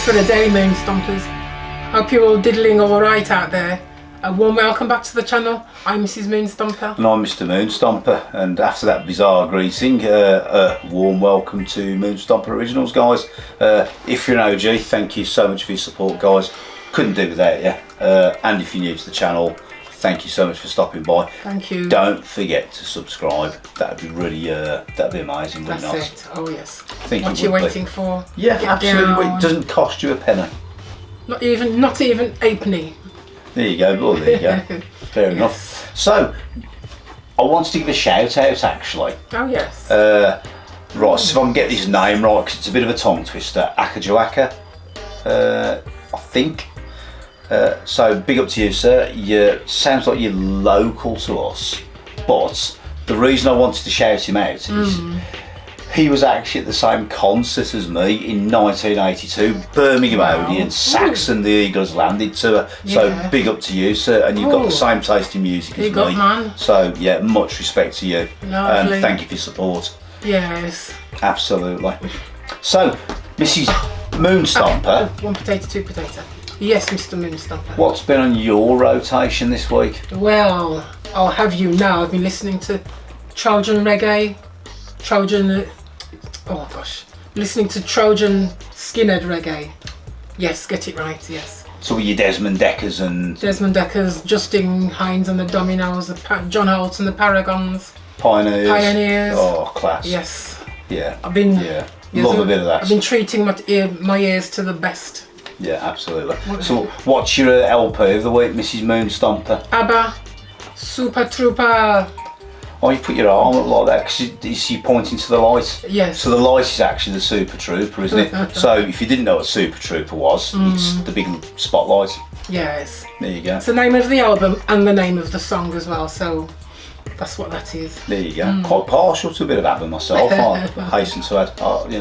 for the day, Moon Stompers. Hope you're all diddling alright out there. A warm welcome back to the channel. I'm Mrs. Moon Stomper. And I'm Mr. Moon Stomper, and after that bizarre greeting, a warm welcome to Moon Stomper Originals, guys. If you're an OG, thank you so much for your support, guys. Couldn't do without you. And if you're new to the channel, thank you so much for stopping by. Thank you. Don't forget to subscribe. That'd be really, that'd be amazing, wouldn't it? That's it. Oh yes. Think what you waiting for? Yeah, Get absolutely. down. It doesn't cost you a penny. Not even a penny. There you go. Well, there you go. Fair enough. So, I wanted to give a shout out actually. Oh yes. Right, so if I can get this name right, because it's a bit of a tongue twister, Akajuaka, I think. So big up to you, sir. Sounds like you're local to us, but the reason I wanted to shout him out is he was actually at the same concert as me in 1982, Birmingham Odeon, Saxon, the Eagles landed tour. So Yeah. big up to you, sir, and you've got the same taste in music as Big up, me. man. So yeah, much respect to you, Lovely. and thank you for your support. Yes. Absolutely. So, Mrs. Moonstomper, One potato, two potato. Yes, Mr. Moon Stomper. what's been on your rotation this week? Well, I'll have you now. I've been listening to Trojan reggae, listening to Trojan skinhead reggae. Yes, get it right, yes. So were you Desmond Deckers and Desmond Deckers, Justin Hines and the Dominoes, Pioneers? John Holt and the Paragons. Pioneers. Oh, class. Yes. Yeah. I've been Love a bit of that. I've been treating my ears to the best. Yeah, absolutely. So what's your LP of the week, Mrs. Moonstomper? ABBA, Super Trooper. Oh, you put your arm up like that because you're pointing to the light. Yes. So the light is actually the Super Trooper, isn't it? So if you didn't know what Super Trooper was, it's the big spotlight. Yes. There you go. It's the name of the album and the name of the song as well, so that's what that is. There you go. Quite partial to a bit of ABBA myself. I hasten to add, got to be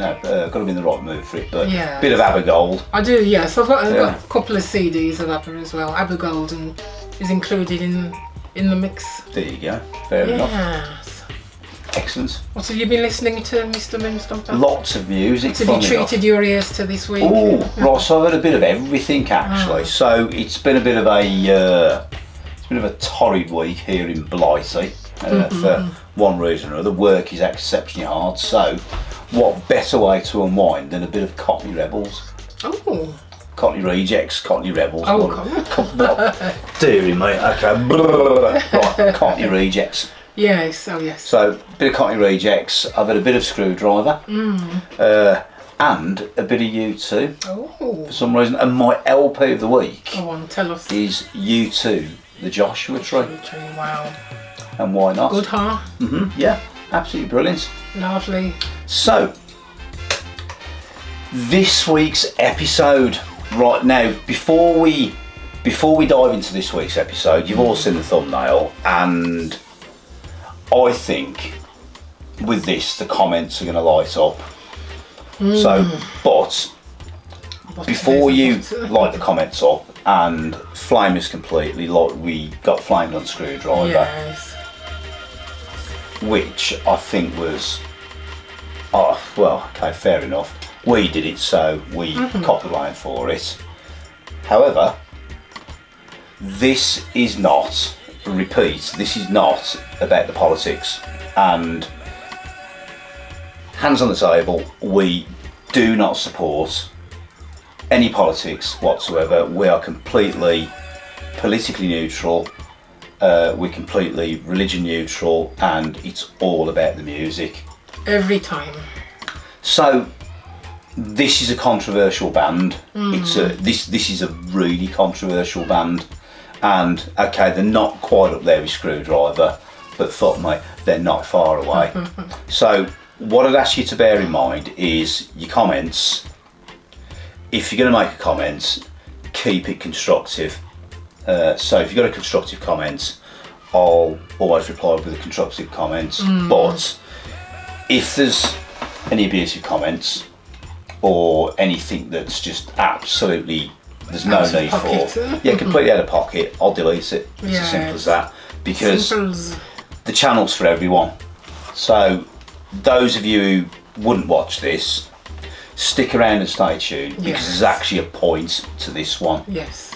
in the right mood for it, but Yes. bit of ABBA Gold. I do, yes. I've got a couple of CDs of ABBA as well. ABBA Gold is included in the mix. There you go. Fair enough. Yes. Excellent. What have you been listening to, Mr. Moonstomper? Lots of music. What have you treated your ears to this week? Oh, right. So I've had a bit of everything actually. So it's been a bit of a torrid week here in Blighty for one reason or another. Work is exceptionally hard. So, what better way to unwind than a bit of Cockney Rebels? Oh. Cockney Rejects, Cockney Rebels. Oh, dearie me. Okay. Right, Cockney Rejects. yes, oh yes. So, a bit of Cockney Rejects. I've had a bit of Screwdriver. And a bit of U2 Oh. for some reason. And my LP of the week Go on, tell us. is U2, The Joshua Tree. Wow. And why not? Good, huh? Yeah, absolutely brilliant. Lovely. So, this week's episode, right now, before we dive into this week's episode, you've all seen the thumbnail, and I think with this, the comments are going to light up. So, but before you light the comments up and flame us completely, like we got flamed on Screwdriver, Yes. which I think was, okay, fair enough. We did it, so we copped the blame for it. However, this is not, repeat, this is not about the politics. And hands on the table, we do not support any politics whatsoever. We are completely politically neutral. We're completely religion neutral, and it's all about the music. Every time. So this is a controversial band. This is a really controversial band, and okay, they're not quite up there with Screwdriver, but fuck me, they're not far away. So what I'd ask you to bear in mind is your comments. If you're going to make a comment, keep it constructive. So if you've got a constructive comment, I'll always reply with a constructive comment. But if there's any abusive comments or anything that's just absolutely there's no need for, completely out of pocket, I'll delete it. It's as simple as that, because the channel's for everyone. So those of you who wouldn't watch this, stick around and stay tuned, because there's actually a point to this one. Yes.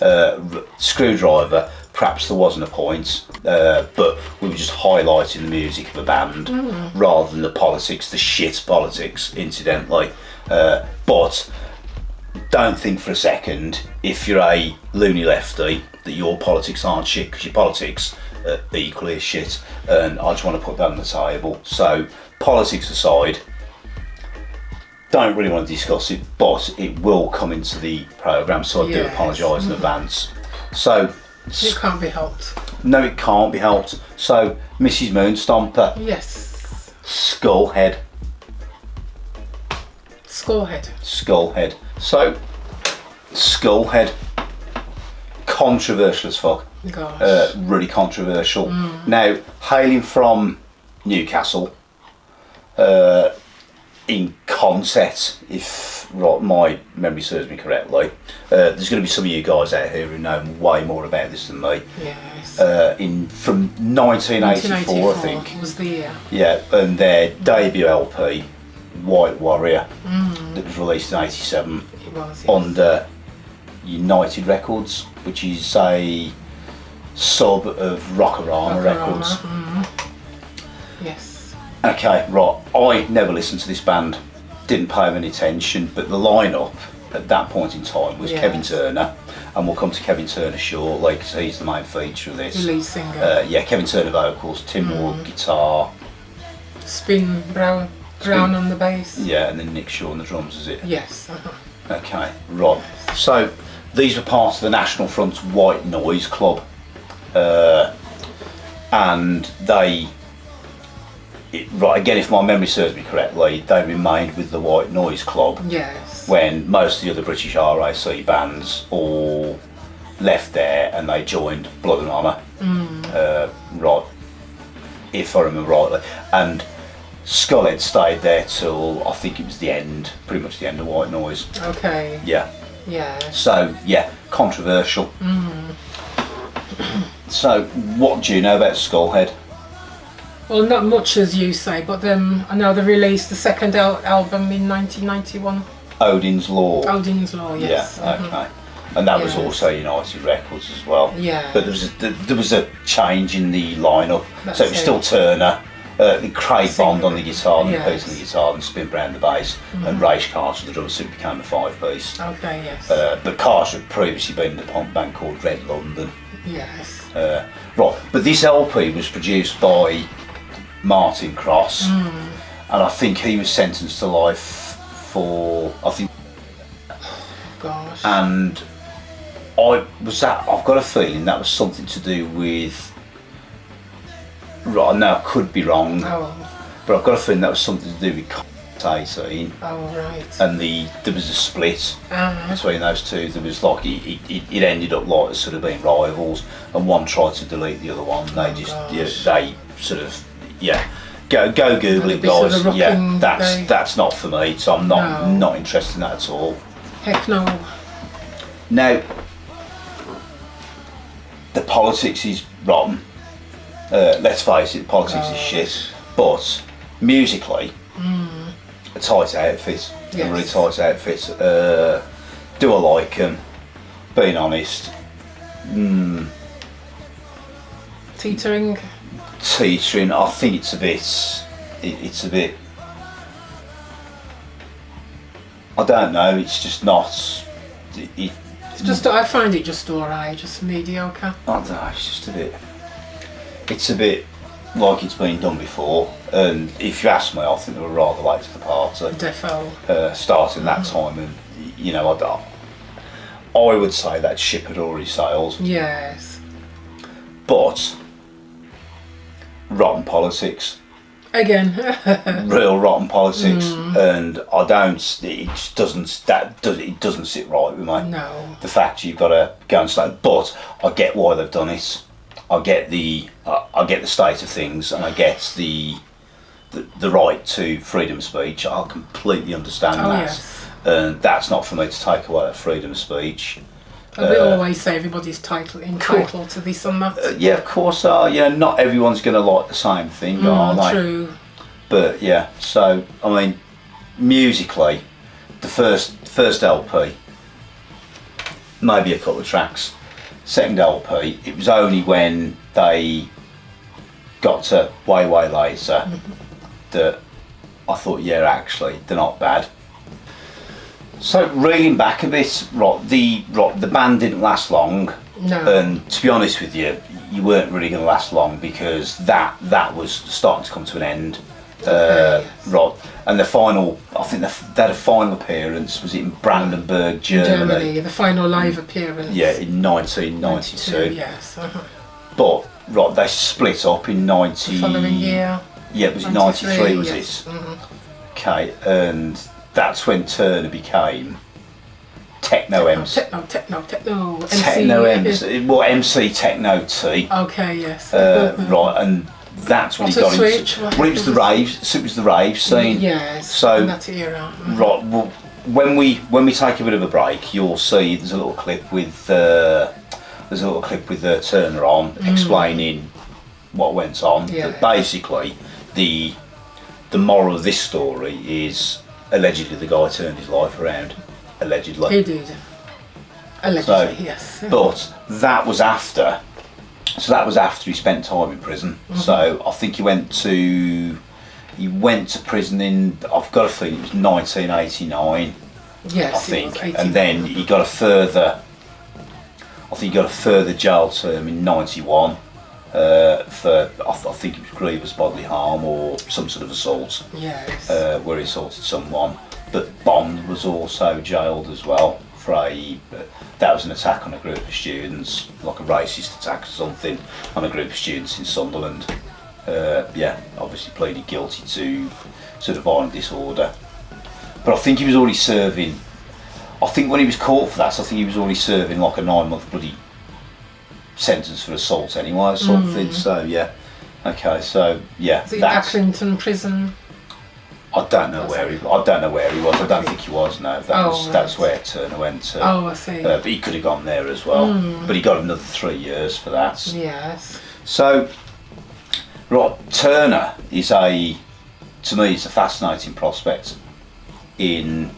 Screwdriver, perhaps there wasn't a point, but we were just highlighting the music of a band rather than the politics, the shit politics, incidentally. But don't think for a second, if you're a loony lefty, that your politics aren't shit, because your politics are equally as shit, and I just want to put that on the table. So, politics aside, don't really want to discuss it, but it will come into the programme, so I do apologise in advance. So, it can't be helped. No, it can't be helped. So, Mrs. Moonstomper. Yes. Skullhead. Skullhead. Skullhead. So, Skullhead. Controversial as fuck. Gosh. Really controversial. Now, hailing from Newcastle, in concept, if my memory serves me correctly, there's going to be some of you guys out here who know way more about this than me. Yes. From 1984, I think. Was the year. Yeah, and their debut LP, White Warrior, that was released in '87. It was. Yes. Under United Records, which is a sub of Rockorama Records. Yes. Okay, right. I never listened to this band, didn't pay them any attention, but the lineup at that point in time was Kev Turner, and we'll come to Kev Turner shortly because he's the main feature of this. The lead singer. Yeah, Kev Turner vocals, Tim Wood guitar. Spin Brown on the bass. Yeah, and then Nick Shaw on the drums, is it? Yes. Okay, right. So these were part of the National Front's White Noise Club, and they. Right, again, if my memory serves me correctly, they remained with the White Noise Club. Yes. When most of the other British RAC bands all left there and they joined Blood and Honour. Right, if I remember rightly. And Skullhead stayed there till I think it was the end, pretty much the end of White Noise. Okay. Yeah. Yeah. So, yeah, controversial. So, what do you know about Skullhead? Well, not much as you say, but I know they released the second album in 1991. Odin's Law. Odin's Law, yes. Yeah, okay. And that was also United Records as well. Yeah. But there was a change in the lineup. So it was still Turner, Craig Bond on the guitar, and Pete on the guitar, and Spin Brown the bass, and Raish Carter the drums, so it became a five-piece. Okay, yes. But Carter had previously been in a punk band called Red London. Yes. Right, but this LP was produced by Martin Cross, and I think he was sentenced to life for, I think, gosh. And I've got a feeling that was something to do with, right, now I could be wrong, but I've got a feeling that was something to do with 18. Oh, right. And there was a split between those two. There was like, it ended up like sort of being rivals, and one tried to delete the other one. They sort of, go Google it, guys. Sort of that's not for me, so I'm not interested in that at all. Heck no. Now, the politics is rotten. Let's face it, politics is shit. But musically, a tight outfit, a really tight outfit. Do I like them? Being honest, Teetering. I think it's a bit. I don't know. It's just not. I find it just alright, just mediocre. I don't know. It's just a bit. It's a bit like it's been done before, and if you ask me, I think they were rather late to the party. Defo. Starting that time, and I would say that ship had already sailed. Yes. But rotten politics. Again. Real rotten politics, and I don't. It just doesn't. It doesn't sit right with me. No. The fact you've got to go and stay, but I get why they've done it. I get the state of things, and I get the right to freedom of speech. I completely understand that. Yes. And that's not for me to take away that freedom of speech. We always say everybody's entitled to this and that. Yeah, of course. Not everyone's going to like the same thing, are they? True. But yeah, so I mean, musically, the first LP, maybe a couple of tracks. Second LP, it was only when they got to Way Later that I thought, yeah, actually, they're not bad. So reeling back a bit, the band didn't last long. No. And to be honest with you, you weren't really going to last long because that was starting to come to an end. Okay. And the final, I think they had a final appearance, was it in Brandenburg, Germany? The final live appearance. Yeah, in 1992. Yes. But they split up in 90. The following year. Yeah, was it 93? Was yes. it? Mm-hmm. Okay, and that's when Turner became Techno MC. Techno MC. Well, MC Techno T. Okay, yes. Right, and that's when he got into. Well, it was the raves. So it was the rave scene. Yes. So in that era. Mm-hmm. Right. Well, when we take a bit of a break, you'll see there's a little clip with Turner on explaining what went on. Yeah. But basically, the moral of this story is allegedly the guy turned his life around. Allegedly. He did. Allegedly, yes. But that was after. So that was after he spent time in prison. Mm-hmm. So I think he went to prison in, I've got a feeling it was 1989. Yes, I think, it was and then he got a further jail term in 91 for I think it was grievous bodily harm or some sort of assault. Yes. Where he assaulted someone. But Bond was also jailed as well for that was an attack on a group of students, like a racist attack or something on a group of students in Sunderland. Obviously pleaded guilty to sort of violent disorder. But I think he was already serving, I think when he was caught for that, I think he was already serving like a 9-month bloody sentence for assault anyway or something. So yeah, okay, so yeah. Was it Accrington prison? I don't know where he was. I don't think he was. No, that's where Turner went to. Oh, I see. But he could have gone there as well. But he got another 3 years for that. Yes. So, Turner is to me, it's a fascinating prospect in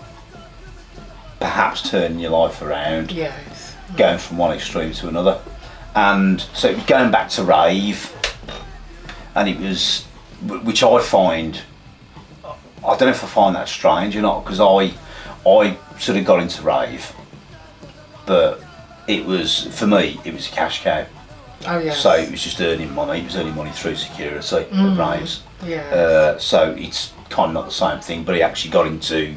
perhaps turning your life around. Yes. Going from one extreme to another, and so it was going back to rave, and it was, which I find. I don't know if I find that strange or not, because I sort of got into rave, but it was, for me, it was a cash cow. Oh yeah. So it was just earning money. It was earning money through security at raves. Yeah. So it's kind of not the same thing, but he actually got into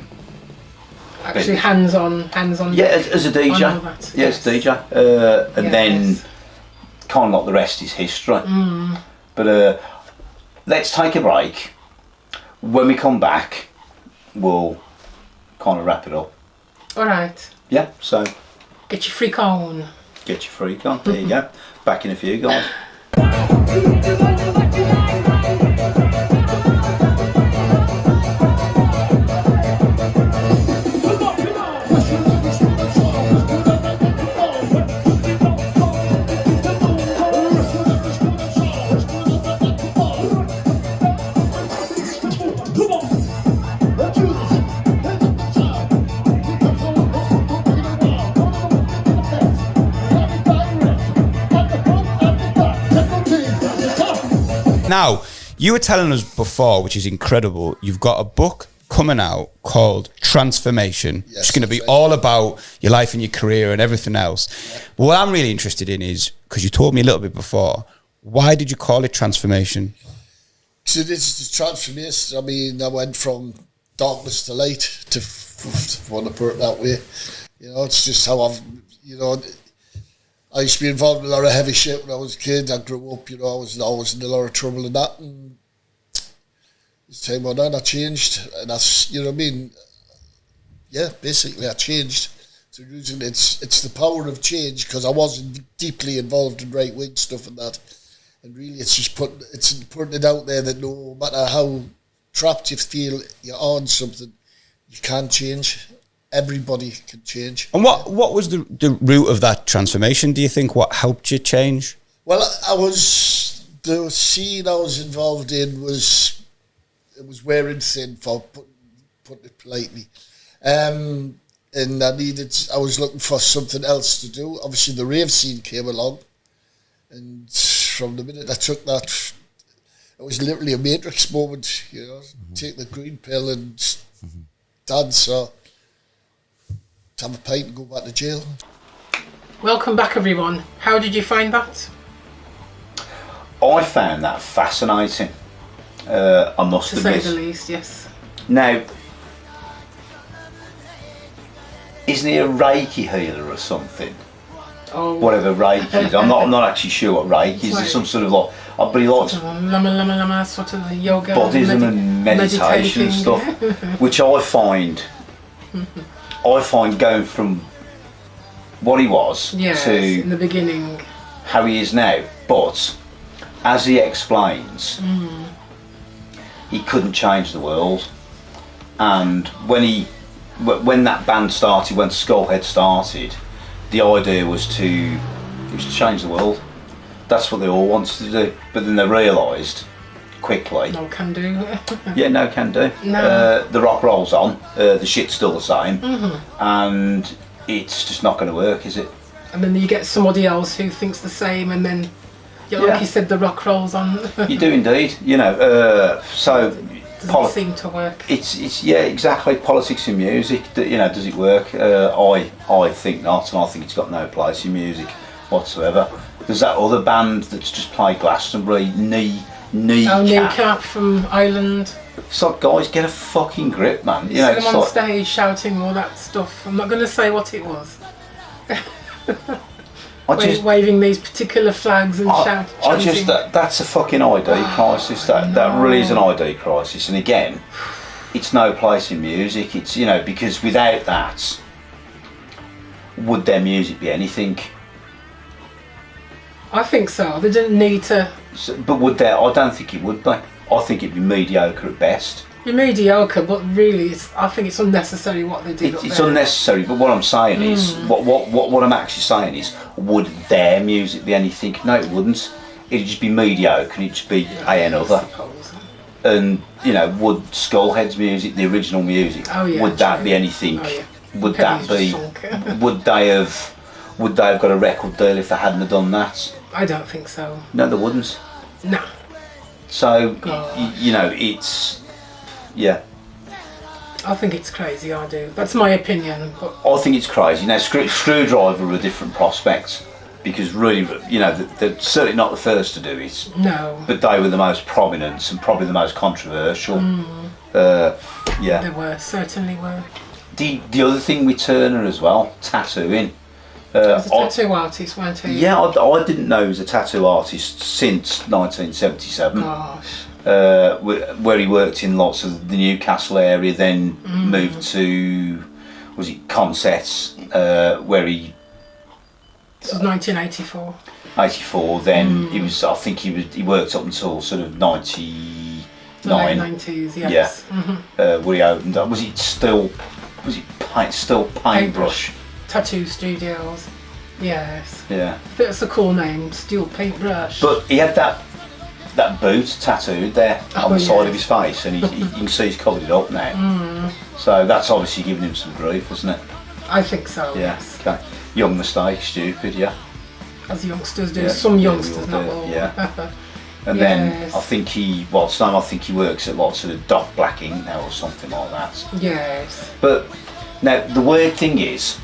actually hands on. Yeah, as a DJ. Yes, DJ, and then kind of like the rest is history. But let's take a break. When we come back, we'll kind of wrap it up. All right. Yeah, so. Get your freak on. Get your freak on. There you go. Back in a few, guys. Now, you were telling us before, which is incredible, you've got a book coming out called Transformation. Yes, it's going to be all about your life and your career and everything else. Yeah. But what I'm really interested in is, because you told me a little bit before, why did you call it Transformation? So this is the transformation. I mean, I went from darkness to light, to want to put it that way. You know, it's just how I used to be involved in a lot of heavy shit when I was a kid. I grew up, I was always in a lot of trouble and that. And as time went on, I changed. And that's, you know what I mean? Yeah, basically I changed. So it's the power of change, because I wasn't deeply involved in right-wing stuff and that. And really it's just putting it out there that no matter how trapped you feel you're on something, you can change. Everybody can change. And what was the root of that transformation, do you think? What helped you change? Well, the scene I was involved in was wearing thin, for putting it politely. And I was looking for something else to do. Obviously the rave scene came along, and from the minute I took that, it was literally a Matrix moment, you know, take the green pill and dance or have a pint and go back to jail. Welcome back, everyone. How did you find that? I found that fascinating, I must To say admit. the least, yes. Now, isn't he a Reiki healer or something? Oh, Whatever Reiki is. I'm not actually sure what Reiki is. like- There's some sort of like, but he likes lama, sort of the yoga, Buddhism and meditation and stuff, which I find going from what he was Yes, in to the beginning. how he is now. But as he explains, he couldn't change the world, and when that band started, when Skullhead started, the idea was to change the world. That's what they all wanted to do, but then they realised quickly. No can do. Yeah, no can do. No. The rock rolls on, the shit's still the same, and it's just not going to work, is it? And then you get somebody else who thinks the same, and then, yeah, like Yeah. you said, the rock rolls on. You do indeed, you know. So Doesn't seem to work. it's yeah, exactly. Politics in music, you know, does it work? I think not, and I think it's got no place in music whatsoever. There's that other band that's just played Glastonbury, Kneecap from Ireland. It's like, guys, get a fucking grip, man. You See know, them it's on like, stage shouting all that stuff. I'm not going to say what it was. Waving these particular flags and chanting. That's a fucking ID crisis. That really is an ID crisis. And again, it's no place in music. It's, you know, because without that, would their music be anything? I think so. They didn't need to But would there? I don't think it would be. I think it'd be mediocre at best. be mediocre, but really, I think it's unnecessary what they did. It's unnecessary. But what I'm saying is, what I'm actually saying is, would their music be anything? No, it wouldn't. It'd just be mediocre. It'd just be another. And you know, would Skullhead's music, the original music, would that be anything? Would that be? Would they have got a record deal if they hadn't have done that? I don't think so. No, they wouldn't. No. So you know, it's yeah. I think it's crazy. I do. That's my opinion. But I think it's crazy. Now, Screwdriver are a different prospect because really, you know, they're certainly not the first to do it. no, But they were the most prominent and probably the most controversial. Yeah. they certainly were. The other thing with Turner as well, tattooing. He was a tattoo artist, weren't he? Yeah, I didn't know he was a tattoo artist since 1977. Gosh. Where he worked in lots of the Newcastle area, then moved to, was it Consets, where he... This was 1984. 84, then he worked up until sort of 99. The late 90s, yes. Yeah. Where he opened up, was it still Paintbrush? Tattoo Studios, yes. Yeah. That's a cool name, Steel Paintbrush. But he had that boot tattooed there on the side of his face, and you can see he's covered it up now. So that's obviously giving him some grief, wasn't it? I think so, Yeah. yes. Okay. Young mistake, stupid, yeah. As youngsters do, Yeah, some yeah, we youngsters, all not do, all. yeah. And then Yes. I think he works at lots of Doc Black Ink now or something like that. Yes. But now the weird thing is,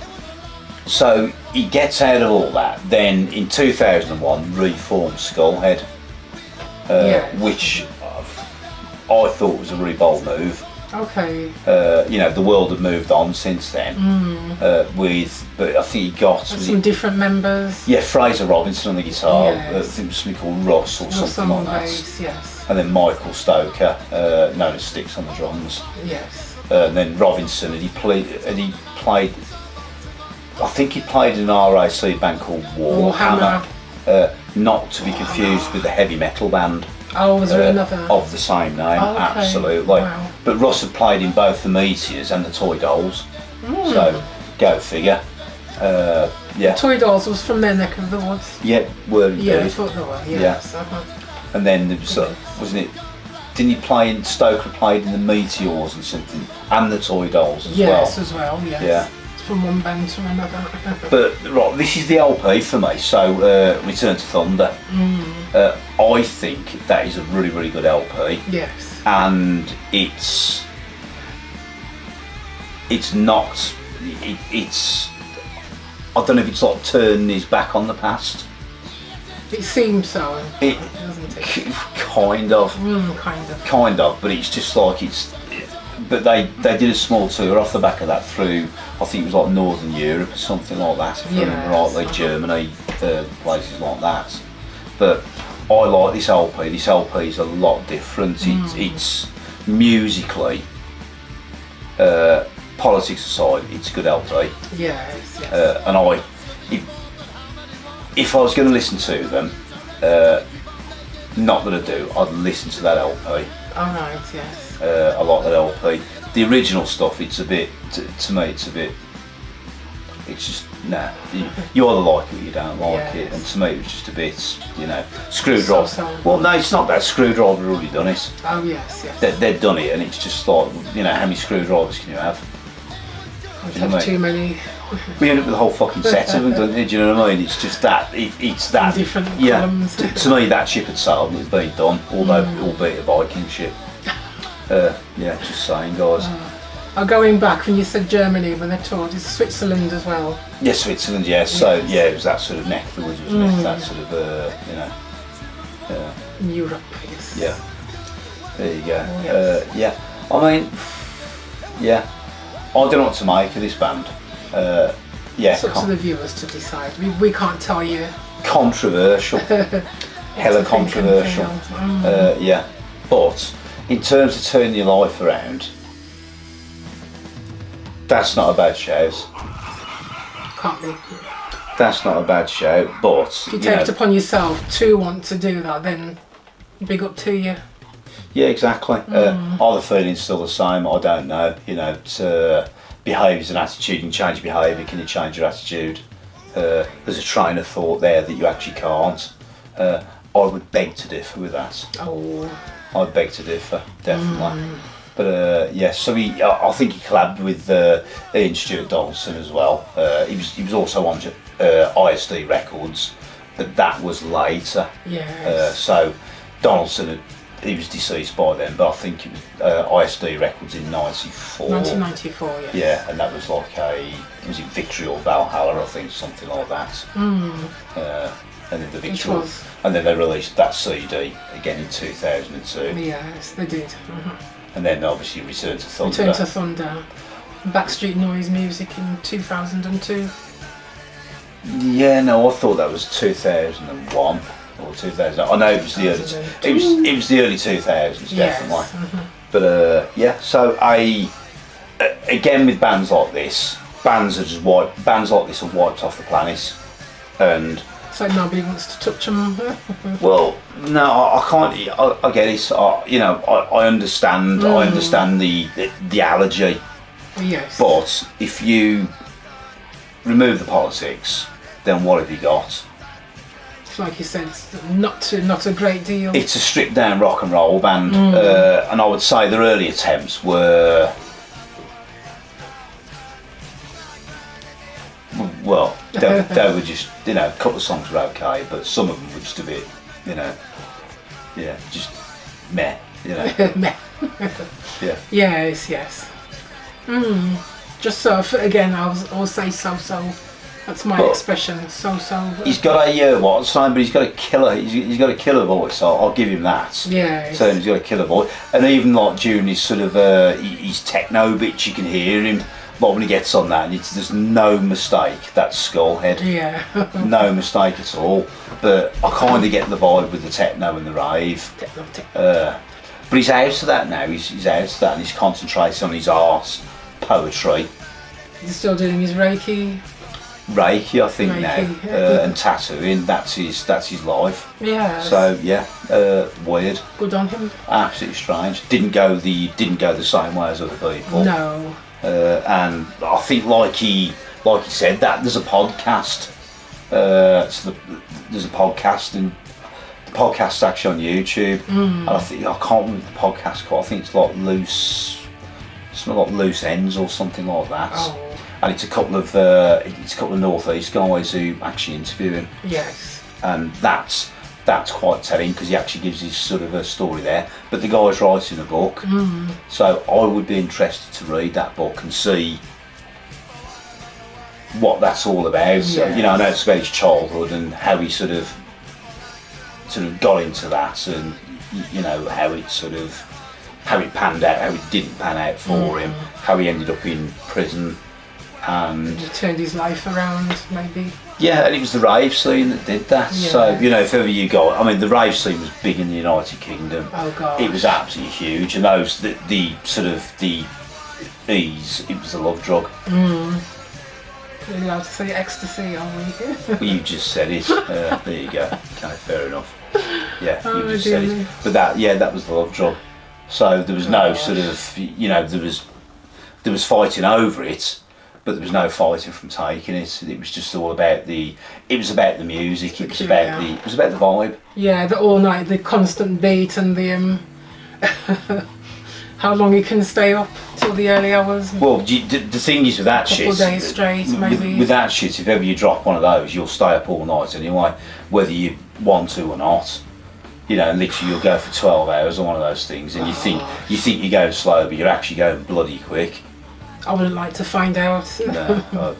so he gets out of all that, then in 2001 reforms Skullhead, Yes. which I thought was a really bold move. Okay. You know, the world had moved on since then. But I think he got Some different members. yeah, Fraser Robinson on the guitar. Yes. I think it was something called Russ or something Some like that. bass, yes. And then Michael Stoker, known as Sticks on the drums. Yes. And then Robinson, and he played. I think he played in an RAC band called Warhammer. Not to be confused with the heavy metal band. Oh, was there another? Of the same name, Oh, okay. absolutely. Wow. But Russ had played in both the Meteors and the Toy Dolls. So go figure. Yeah. Toy Dolls was from their neck of the woods. Yeah, were indeed. Yeah, I thought they were, yes. And then there was, wasn't it didn't he play in Stoker played in the Meteors and something, and the Toy Dolls as well. Yes, as well. Yes. Yeah. It's from one band to another. But right, this is the LP for me. So Return to Thunder. I think that is a really, really good LP. Yes. And it's not. It's. I don't know if it's like turning his back on the past. It seems so, Doesn't it? Kind of. Kind of, but it's just like it's. But they did a small tour off the back of that through, I think it was like Northern Europe or something like that, if I remember right, like Germany, places like that. But I like this LP. This LP is a lot different. It's musically, politics aside, it's a good LP. Yes. And if I was going to listen to them, not that I do, I'd listen to that LP. Alright, yes. I like that LP. The original stuff, it's a bit, to me, it's just, nah. You either like it or you don't like it. And to me, it was just a bit, Screwdriver. Well, no, it's not that. Screwdriver already done it. Oh, yes. They've done it, and it's just like, how many screwdrivers can you have? Too many. We end up with a whole fucking set of them, don't you? Do you know what I mean? It's just that, it's that. Different columns. columns. To me, that ship had sailed and it's been done, albeit a Viking ship. Just saying, guys. Going back, when you said Germany, when they toured, it's Switzerland as well. Yeah, Switzerland, yeah. So, it was that sort of neck of the woods, wasn't it? That sort of, In Europe, yes. Yeah. There you go. Oh, yes. I mean, I don't know what to make of this band. It's up to the viewers to decide. We can't tell you. Controversial. Hella controversial. But in terms of turning your life around, that's not a bad shout. Can't be. That's not a bad shout, but if you take it upon yourself to want to do that, then big up to you. Yeah, exactly. Are the feelings still the same? I don't know. It's, behaviour's an attitude. You can change behaviour. Can you change your attitude? There's a train of thought there that you actually can't. I would beg to differ with that. Oh. I'd beg to differ, definitely. But so I think he collabed with Ian Stewart Donaldson as well. He was also on ISD Records, but that was later. Yes. So Donaldson he was deceased by then, but I think it was ISD Records in 94. 1994, yes. Yeah, and that was like was it Victory or Valhalla, I think, something like that. And then the Victory, and then they released that CD again in 2002. Yes, they did. And then obviously Return to Thunder. Return to Thunder. Backstreet Noise music in 2002. Yeah, no, I thought that was 2001 or 2000. I know it was the early. It was the early 2000s, definitely. But so again with bands like this, bands like this are wiped off the planet, and. So nobody wants to touch them. Well, no, I can't. I get it. I understand. I understand the allergy. Yes. But if you remove the politics, then what have you got? Like you said, it's not a great deal. It's a stripped down rock and roll band, and I would say their early attempts were. Well, they were just, a couple of songs were okay, but some of them were just a bit, just meh, Meh. Yeah. Yes. Just so, again, I'll say so. That's my expression, so. He's got but he's got a killer, he's got a killer voice, so I'll give him that. Yeah. So he's got a killer voice, and even like during his sort of, his techno bits, you can hear him. But when he gets on that, there's no mistake, that's Skullhead. Yeah. No mistake at all. But I kind of get the vibe with the techno and the rave. Techno. But he's out of that now, he's out of that, and he's concentrating on his art, poetry. He's still doing his Reiki, I think now, and tattooing, that's his life. Yeah. So weird. Good on him. Absolutely strange. Didn't go the same way as other people. No. And I think, like he said, that there's a podcast. So there's a podcast, and the podcast's actually on YouTube, and I can't remember the podcast called. I think it's like something like Loose Ends or something like that. Oh. And it's a couple of North East guys who actually interview him. Yes. And that's quite telling because he actually gives his sort of a story there. But the guy's writing a book, so I would be interested to read that book and see what that's all about. Yes. You know, I know it's about his childhood and how he sort of got into that, and you know how it panned out, how it didn't pan out for him, how he ended up in prison, and He turned his life around, maybe. yeah, and it was the rave scene that did that. Yeah. So you know, if ever you go, I mean, the rave scene was big in the United Kingdom. Oh god. It was absolutely huge, and those the sort of the ease, it was a love drug. We're allowed to say ecstasy, are we? Well, you just said it. There you go. Okay, fair enough. Yeah, Oh, you just said dear. it. But that was the love drug. So there was no sort of, you know, there was fighting over it, but there was no fighting from taking it. It was just all about the music. It was about the vibe. Yeah, the all night, the constant beat, and the how long you can stay up till the early hours. Well, the thing is with that Couple shit, days straight, maybe. with that shit, if ever you drop one of those, you'll stay up all night anyway, whether you want to or not. You know, and literally you'll go for 12 hours on one of those things, and you think you're going slow, but you're actually going bloody quick. I wouldn't like to find out. No,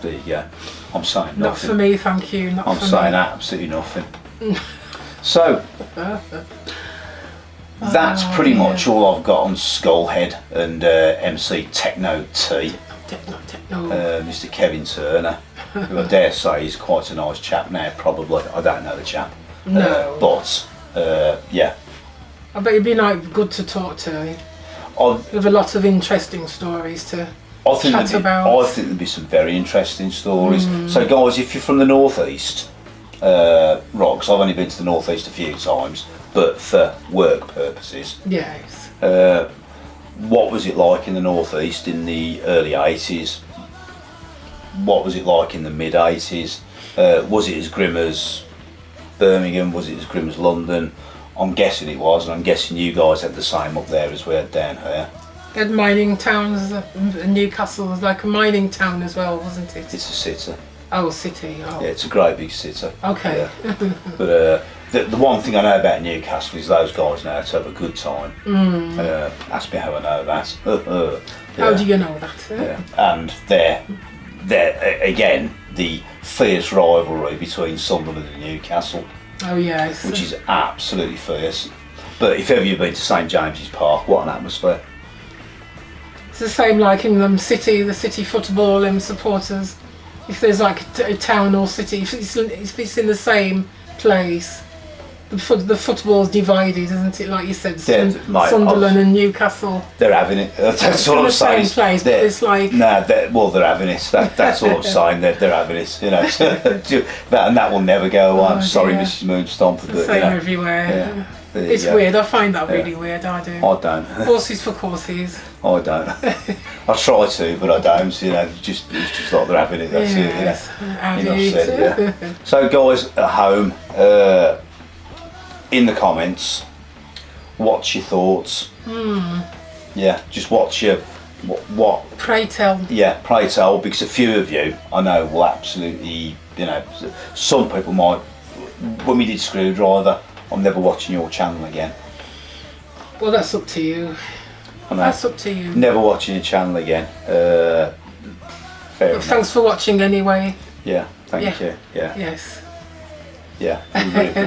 there you go. I'm saying nothing. Not for me, thank you. Not I'm for saying me. absolutely nothing. So that's pretty much all I've got on Skullhead and MC Techno T. Techno. Mr. Kev Turner, who I dare say is quite a nice chap now, probably. I don't know the chap. No. But, yeah. I bet it'd be like good to talk to. With a lot of interesting stories to chat about. I think there'd be some very interesting stories. So, guys, if you're from the North East, right, because I've only been to the North East a few times, but for work purposes. Yes. What was it like in the North East in the early 80s? What was it like in the mid 80s? Was it as grim as Birmingham? Was it as grim as London? I'm guessing it was, and I'm guessing you guys had the same up there as we had down here. They had mining towns, Newcastle was like a mining town as well, wasn't it? It's a city. Oh, city. Oh. Yeah, it's a great big city. Okay. Yeah. But the one thing I know about Newcastle is those guys know how to have a good time. Ask me how I know that. How do you know that? Yeah. And they're again the fierce rivalry between Sunderland and Newcastle, Oh yes. which is absolutely fierce. But if ever you've been to St James's Park, what an atmosphere! It's the same like in the city football supporters. If there's like a town or city, if it's in the same place, the football's divided, isn't it? Like you said, Sunderland and Newcastle. They're having it. That's all I'm saying. In the same place, but it's like they're having it. That's all I'm saying. They're having it. You know, and that will never go on. Sorry, dear. Mrs. Moonstomp. the same everywhere. Yeah. It's weird. I find that really weird. I do. I don't. Horses for courses. I don't. I try to, but I don't. You know, it's just like they're having it. That's Yes. it. Have Enough you? said, yeah. So, guys at home, in the comments, what's your thoughts? Yeah, just what's your what? Pray tell. Yeah, pray tell, because a few of you I know will absolutely, you know, some people might. When we did Screwdriver, I'm never watching your channel again. Well, that's up to you. I know. That's up to you. Never watching your channel again. Fair enough. Thanks for watching anyway. Yeah, thank you. Yeah, Yes. yeah.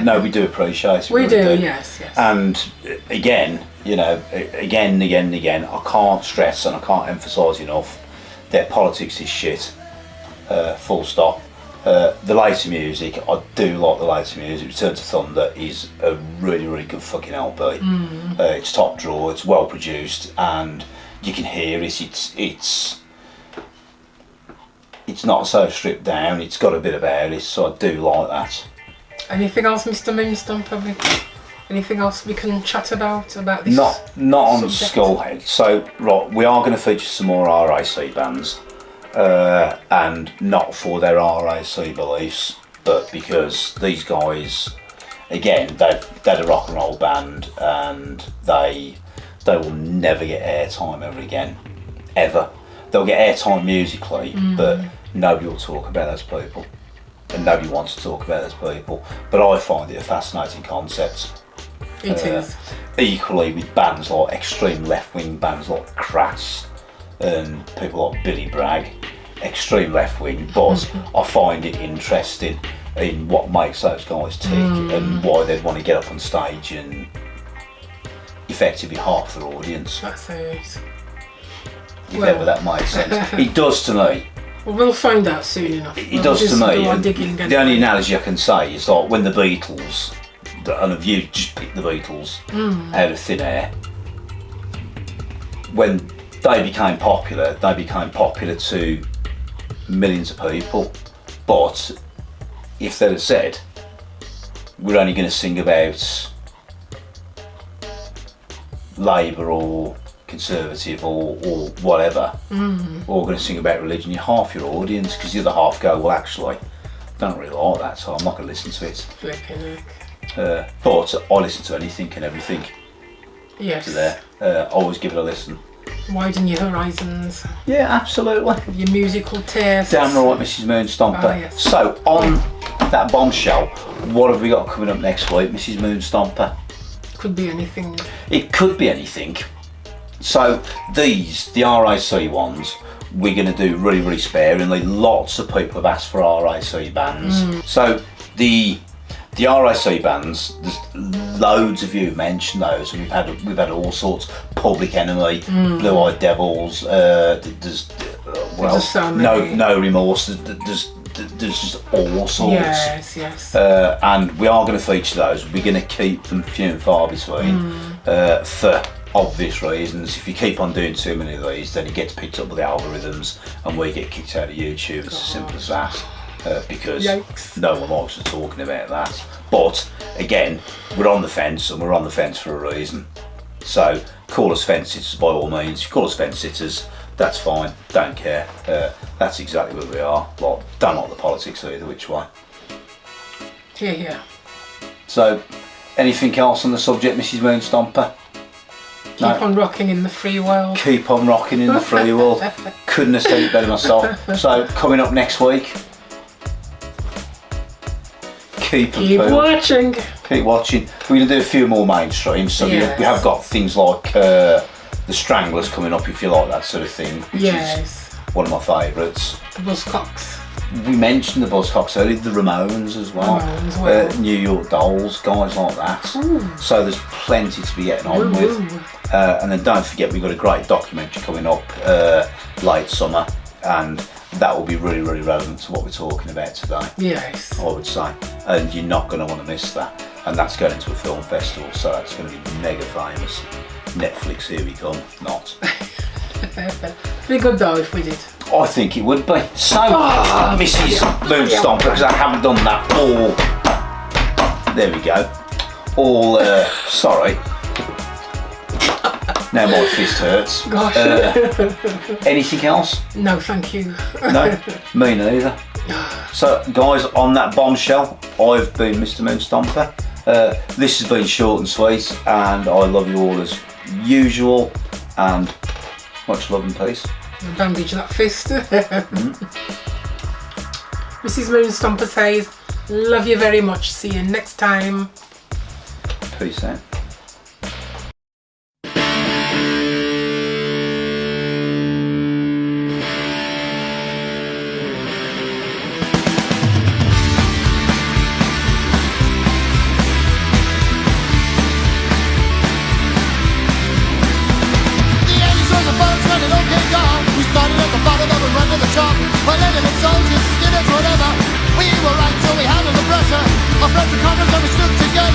No, we do appreciate it. We really do. Yes. And again, you know, again and again and again, I can't stress and I can't emphasise enough, their politics is shit. Full stop. The later music, I do like the later music. Return to Thunder is a really, really good fucking LP. It's top draw, it's well produced, and you can hear it. It's not so stripped down. It's got a bit about it, so I do like that. Anything else, Mr. Moonstomp? Anything else we can chat about this? Not on subject? Skullhead. So right, we are going to feature some more RAC bands. And not for their RAC beliefs, but because these guys, again, they're a rock and roll band, and they will never get airtime ever again, ever. They'll get airtime musically, but nobody will talk about those people, and nobody wants to talk about those people. But I find it a fascinating concept. It is. Equally with bands like extreme left-wing bands like Crass and people like Billy Bragg, extreme left-wing, but I find it interesting in what makes those guys tick and why they'd want to get up on stage and effectively half their audience. That's it. If ever that makes sense. It does to me. Well, we'll find out soon enough. It does to me. The only analogy I can say is like when the Beatles, and if you just pick the Beatles out of thin air, when they became popular to millions of people. But if they'd have said, we're only going to sing about Labour or Conservative or whatever, or we're going to sing about religion, you're half your audience, because the other half go, well actually, I don't really like that, so I'm not going to listen to it. Flipping heck. But I listen to anything and everything. Yes. To there. Always give it a listen. Widen your horizons. Yeah, absolutely. Your musical tastes. Damn right, Mrs. Moonstomper. Oh, yes. So, on that bombshell, what have we got coming up next week, Mrs. Moonstomper? Could be anything. It could be anything. So, the RAC ones, we're going to do really, really sparingly. Lots of people have asked for RAC bands. So, the RAC bands, there's loads of you mentioned those, and we've had all sorts. Public Enemy, Blue Eyed Devils. There's no remorse. There's just all sorts. Yes. And we are going to feature those. We're going to keep them few and far between for obvious reasons. If you keep on doing too many of these, then it gets picked up by the algorithms, and we get kicked out of YouTube. It's as simple as that. Because Yikes. no one likes us talking about that. But again, we're on the fence, and we're on the fence for a reason. So call us fence sitters by all means. If you call us fence sitters, that's fine. Don't care. That's exactly where we are. Well, don't like the politics either, which way. Yeah. So, anything else on the subject, Mrs. Moonstomper? Keep on rocking in the free world. Keep on rocking in the free world. Couldn't have said it better myself. So, coming up next week, keep watching. Keep watching. We're going to do a few more mainstreams, so Yes. we have got things like the Stranglers coming up, if you like that sort of thing, which is one of my favourites. The Buzzcocks. We mentioned the Buzzcocks earlier, the Ramones as well, New York Dolls, guys like that. So there's plenty to be getting on with. And then don't forget, we've got a great documentary coming up late summer, and that will be really, really relevant to what we're talking about today. Yes. I would say, and you're not going to want to miss that. And that's going into a film festival, so that's going to be mega famous. Netflix, here we come. Not. Be good though if we did. I think it would be. So, Mrs. Moonstomper, because I haven't done that all. There we go. All. Sorry. Now my fist hurts. Gosh. Anything else? No, thank you. No, me neither. So, guys, on that bombshell, I've been Mr. Moonstomper. This has been short and sweet, and I love you all as usual, and much love and peace. Bandage that fist. Mrs. Moonstomper says, love you very much. See you next time. Peace out. Soldiers, skinners, whatever. We were right, so we handled the pressure. Our pressure conquers and we stood together.